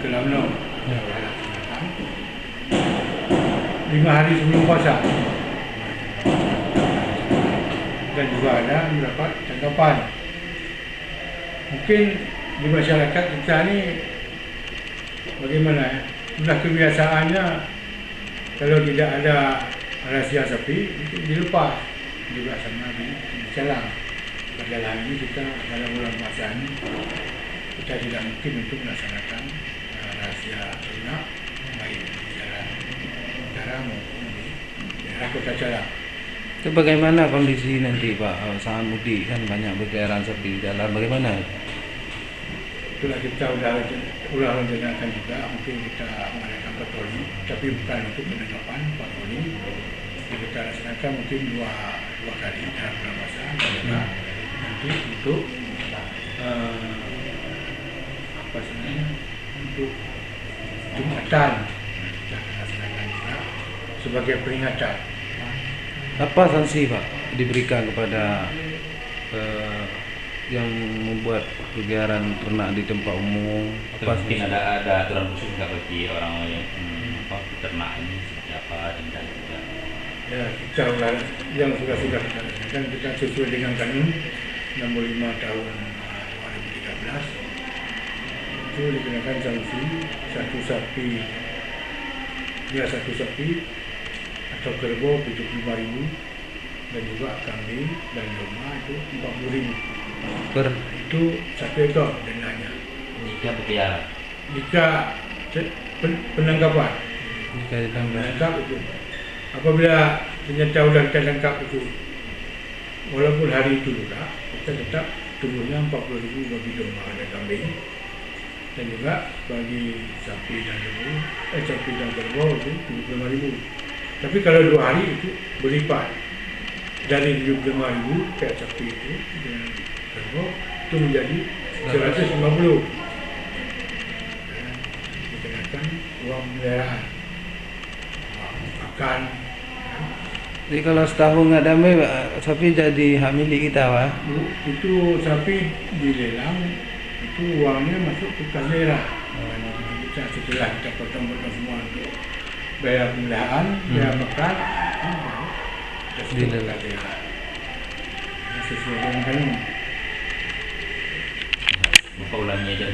Kelamno kita laksanakan 5 hari sebelum puasa, dan juga ada mendapat tanggapan. Mungkin di masyarakat kita ni bagaimana ya, sudah kebiasaannya kalau tidak ada rahasia sapi mungkin dilepas juga sama di Calang. Padahal ini kita dalam bulan puasa ini kita tidak mungkin untuk melaksanakan rahasia ternak baik di jalan utara maupun di daerah Kota Calang. Itu bagaimana kondisi nanti Pak saat mudik, kan banyak berkeliaran sapi di jalan, bagaimana? Itulah kita udah rencanakan juga, mungkin kita mengadakan patroli, tapi bukan untuk penangkapan, patroli. Jadi kita laksanakan mungkin dua kali dalam bulan puasa, karena nanti untuk apa sebenarnya untuk Jumatan kita akan laksanakan juga sebagai peringatan. Apa sanksi Pak diberikan kepada yang membuat kegiatan ternak di tempat umum? Apa mungkin ada aturan khusus nggak bagi orang yang ternak ini seperti apa dan juga? Ya, kita yang sudah kita laksanakan, kita sesuai dengan kanun 65 tahun 2013 itu dikenakan sanksi satu sapi atau kerbau 75.000 dan juga kambing dan domba itu 40.000 Per itu 1 ekor dendanya. Jika berkeliaran, Jika penangkapan jika ditangkap. menangkap itu, apabila ternyata sudah kita tangkap itu, walaupun hari itu juga kita tetap tubuhnya 40.000 bagi domba dan kambing, dan juga bagi sapi dan kerbau itu 75.000. Tapi kalau 2 hari itu berlipat dari 75.000 kayak sapi itu dengan kerbau itu menjadi 150. Dan dikenakan uang pemeliharaan, uang makan. Jadi kalau setahun nggak damai, sapi jadi hak milik kita Pak? Itu sapi dilelang, itu uangnya masuk ke kas daerah. Kita setelah kita potong-potong semua untuk bayar pemeliharaan, bayar makan, Dilelang. kas daerah. Sesuai dengan kanun. Bapak ulangi aja.